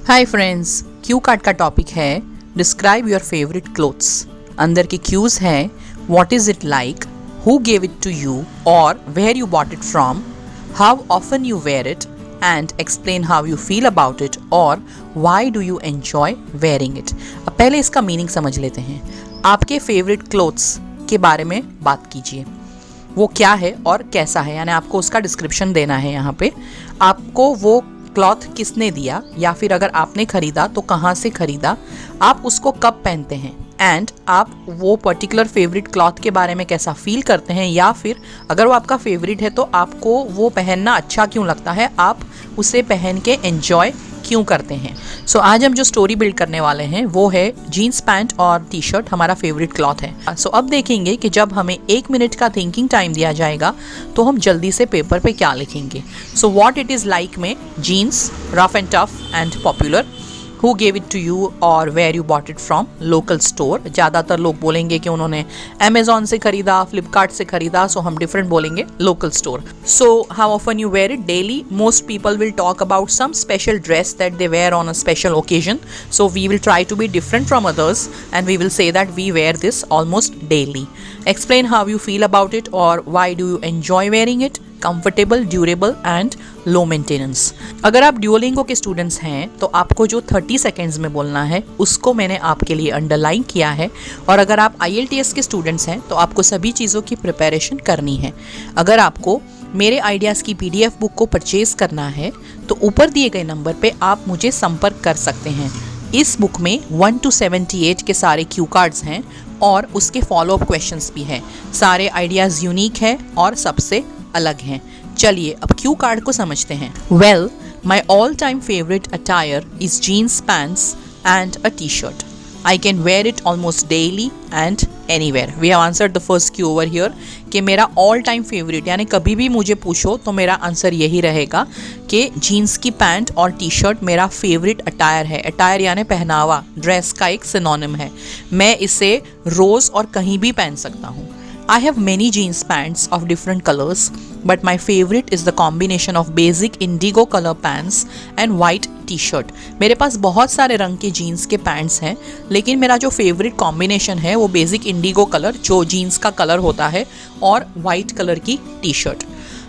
हाय friends, cue card का topic है describe your favourite clothes. अंदर के क्यूज हैं what is it like, who gave it to you और where you bought it from, how often you wear it and explain how you feel about it और why do you enjoy wearing it. अब पहले इसका meaning समझ लेते हैं। आपके favourite clothes के बारे में बात कीजिए, वो क्या है और कैसा है, यानी आपको उसका डिस्क्रिप्शन देना है। यहाँ पे आपको वो क्लॉथ किसने दिया या फिर अगर आपने खरीदा तो कहाँ से खरीदा, आप उसको कब पहनते हैं एंड आप वो पर्टिकुलर फेवरेट क्लॉथ के बारे में कैसा फील करते हैं, या फिर अगर वो आपका फेवरेट है तो आपको वो पहनना अच्छा क्यों लगता है, आप उसे पहन के एंजॉय क्यों करते हैं। सो आज हम जो स्टोरी बिल्ड करने वाले हैं वो है जीन्स पैंट और टी शर्ट हमारा फेवरेट क्लॉथ है। सो अब देखेंगे कि जब हमें 1 मिनट का थिंकिंग टाइम दिया जाएगा तो हम जल्दी से पेपर पे क्या लिखेंगे। So what it is like में jeans, rough and tough and popular, who gave it to you और where you bought it from, local store. ज़्यादातर लोग बोलेंगे कि उन्होंने अमेजोन से खरीदा, फ्लिपकार्ट से खरीदा, सो हम डिफरेंट बोलेंगे, local store. So how often you wear it, daily. Most people will talk about some special dress that they wear on a special occasion, so we will try to be different from others and we will say that we wear this almost daily. Explain how you feel about it और why do you enjoy wearing it, comfortable, durable and low maintenance. अगर आप ड्यूओलिंगो के students हैं तो आपको जो 30 seconds में बोलना है उसको मैंने आपके लिए अंडरलाइन किया है, और अगर आप IELTS के स्टूडेंट्स हैं तो आपको सभी चीज़ों की प्रिपरेशन करनी है। अगर आपको मेरे आइडियाज़ की PDF बुक को परचेज करना है तो ऊपर दिए गए नंबर पे आप मुझे संपर्क कर सकते हैं। इस बुक में 1 to 78 के सारे क्यू कार्ड्स हैं और उसके फॉलोअप क्वेश्चंस भी हैं। सारे आइडियाज़ यूनिक है और सबसे अलग हैं। चलिए अब क्यू कार्ड को समझते हैं। Well, my all time favourite attire is jeans pants and a T shirt. I can wear it almost daily and anywhere. We have answered the first Q over here कि मेरा all time favourite, यानी कभी भी मुझे पूछो तो मेरा answer यही रहेगा कि जीन्स की पैंट और टी शर्ट मेरा फेवरेट अटायर है। अटायर यानी पहनावा, ड्रेस का एक सिनोनिम है। मैं इसे रोज़ और कहीं भी पहन सकता हूँ। I have many jeans pants of different colors, but my favorite is the combination of basic indigo color pants and white T shirt. मेरे पास बहुत सारे रंग के जीन्स के पैंट्स हैं, लेकिन मेरा जो फेवरेट कॉम्बिनेशन है वो बेसिक इंडिगो कलर, जो जीन्स का कलर होता है, और वाइट कलर की T shirt.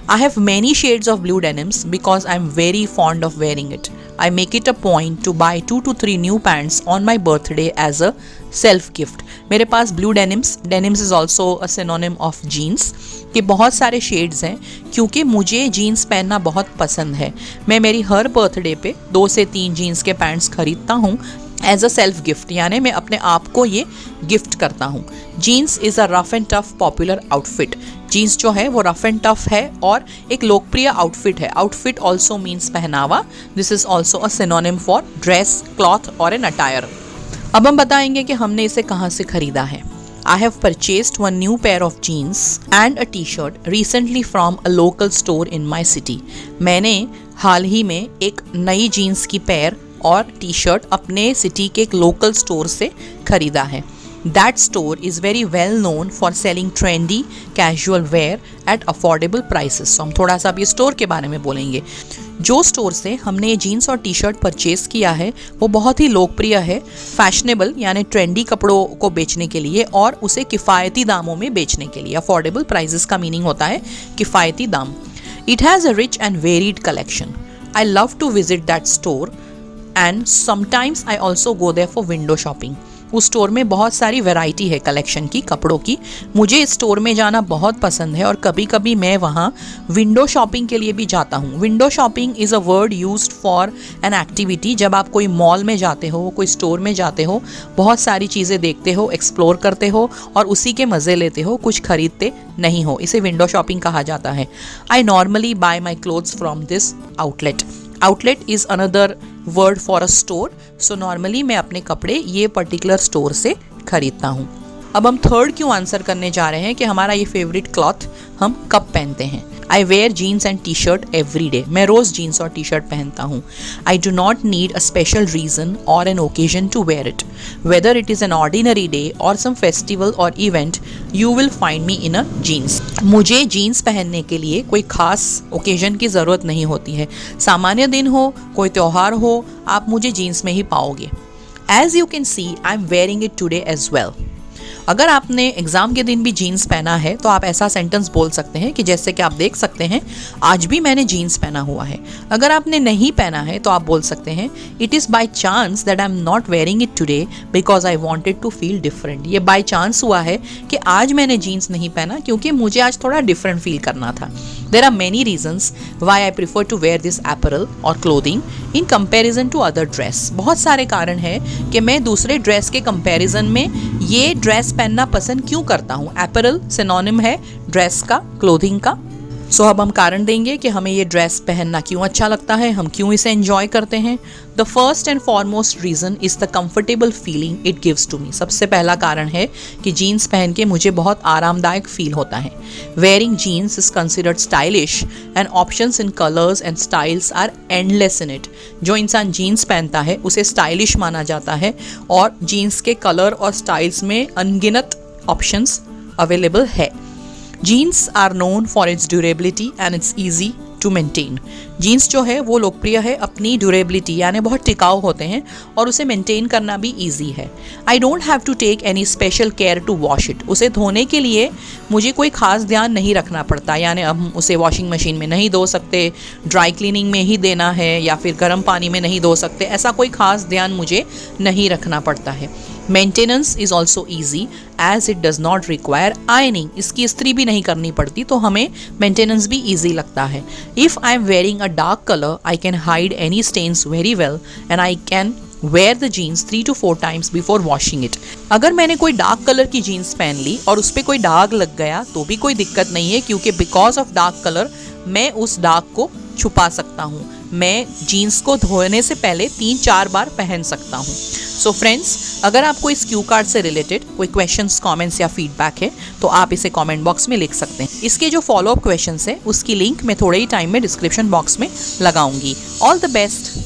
I have many shades of blue denims because I'm very fond of wearing it. I make it a point to buy 2 to 3 new pants on my birthday as a self gift. मेरे पास blue denims is also a synonym of jeans के बहुत सारे shades हैं, क्योंकि मुझे jeans पहनना बहुत पसंद है। मैं मेरी हर बर्थडे पे 2 से 3 जीन्स के पैंट्स खरीदता हूँ एज अ सेल्फ गिफ्ट, यानी मैं अपने आप को ये गिफ्ट करता हूँ। Jeans is a rough and tough popular outfit. Jeans जो है वो रफ एंड टफ है और एक लोकप्रिय आउटफिट है। आउटफिट ऑल्सो मीन्स पहनावा। This is also a synonym for dress, cloth और एन अटायर। अब हम बताएंगे कि हमने इसे कहाँ से खरीदा है। I have purchased one new pair of jeans and a t-shirt recently from a local store in my city. मैंने हाल ही में एक नई जीन्स की पैर और टी शर्ट अपने सिटी के एक लोकल स्टोर से खरीदा है। That store is very well known for selling trendy casual wear at affordable prices. So हम थोड़ा सा अब ये स्टोर के बारे में बोलेंगे। जो स्टोर से हमने ये जीन्स और टी शर्ट परचेज़ किया है वो बहुत ही लोकप्रिय है, फैशनेबल यानी ट्रेंडी कपड़ों को बेचने के लिए और उसे किफ़ायती दामों में बेचने के लिए। अफोर्डेबल प्राइसेस का मीनिंग होता है किफ़ायती दाम। It has a rich and varied collection. I love to visit that store and sometimes I also go there for window shopping. उस स्टोर में बहुत सारी वैरायटी है कलेक्शन की, कपड़ों की। मुझे इस स्टोर में जाना बहुत पसंद है और कभी कभी मैं वहाँ विंडो शॉपिंग के लिए भी जाता हूँ। Window shopping is a word used for an activity. जब आप कोई मॉल में जाते हो, कोई स्टोर में जाते हो, बहुत सारी चीज़ें देखते हो, एक्सप्लोर करते हो और उसी के मज़े लेते हो, कुछ खरीदते नहीं हो, इसे विंडो शॉपिंग कहा जाता है। I normally bye my clothes from this outlet. Outlet is another word for a store. So normally मैं अपने कपड़े ये पर्टिकुलर स्टोर से खरीदता हूँ। अब हम थर्ड क्यों आंसर करने जा रहे हैं कि हमारा ये फेवरेट क्लॉथ हम कब पहनते हैं। I wear jeans and T shirt every day. मैं रोज जीन्स और टी शर्ट पहनता हूँ। I do not need a special reason और an occasion to wear it. Whether it is an ordinary day और सम फेस्टिवल और event, you will find me in a jeans. मुझे jeans पहनने के लिए कोई खास ओकेजन की ज़रूरत नहीं होती है। सामान्य दिन हो, कोई त्यौहार हो, आप मुझे जीन्स में ही पाओगे। As you can see I am wearing it today as well. अगर आपने एग्जाम के दिन भी जीन्स पहना है तो आप ऐसा सेंटेंस बोल सकते हैं कि जैसे कि आप देख सकते हैं आज भी मैंने जीन्स पहना हुआ है। अगर आपने नहीं पहना है तो आप बोल सकते हैं it is by chance that I am not wearing it today because I wanted to feel different. ये बाई चांस हुआ है कि आज मैंने जीन्स नहीं पहना क्योंकि मुझे आज थोड़ा डिफरेंट फील करना था। There are many reasons why I prefer to wear this apparel और clothing in comparison to other dress. बहुत सारे कारण हैं कि मैं दूसरे ड्रेस के कंपेरिजन में ये ड्रेस पहनना पसंद क्यों करता हूँ। एपरल सिनोनिम है ड्रेस का, क्लोथिंग का। सो अब हम कारण देंगे कि हमें ये ड्रेस पहनना क्यों अच्छा लगता है, हम क्यों इसे एंजॉय करते हैं। The first and foremost reason is the comfortable feeling it gives to me. सबसे पहला कारण है कि जीन्स पहन के मुझे बहुत आरामदायक फील होता है। Wearing jeans is considered stylish and options in colours and styles are endless in it. जो इंसान जीन्स पहनता है उसे स्टाइलिश माना जाता है और जीन्स के कलर और स्टाइल्स में अनगिनत ऑप्शंस अवेलेबल है। Jeans are known for its durability and it's easy to maintain. Jeans जो है वो लोकप्रिय है अपनी ड्यूरेबिलिटी यानी बहुत टिकाऊ होते हैं और उसे मेंटेन करना भी ईजी है। I don't have to take any special care to wash it. उसे धोने के लिए मुझे कोई खास ध्यान नहीं रखना पड़ता, यानी अब हम उसे वॉशिंग मशीन में नहीं धो सकते, ड्राई क्लीनिंग में ही देना है या फिर गर्म पानी में नहीं धो सकते, ऐसा कोई खास ध्यान मुझे नहीं रखना पड़ता है। Maintenance is also easy as it does not require ironing. इसकी इस्त्री भी नहीं करनी पड़ती तो हमें मेंटेनेंस भी ईजी लगता है। If I am wearing a dark colour I can hide any stains very well and I can wear the jeans 3 to 4 times before washing it. अगर मैंने कोई डार्क कलर की जीन्स पहन ली और उस पर कोई दाग लग गया तो भी कोई दिक्कत नहीं है क्योंकि बिकॉज ऑफ डार्क कलर मैं उस दाग को छुपा सकता हूँ। मैं जीन्स को धोने से पहले 3-4 बार पहन सकता हूँ। सो फ्रेंड्स, अगर आपको इस क्यू कार्ड से रिलेटेड कोई क्वेश्चंस, कमेंट्स या फीडबैक है तो आप इसे कमेंट बॉक्स में लिख सकते हैं। इसके जो फॉलोअप क्वेश्चंस है उसकी लिंक मैं थोड़े ही टाइम में डिस्क्रिप्शन बॉक्स में लगाऊंगी। All the best.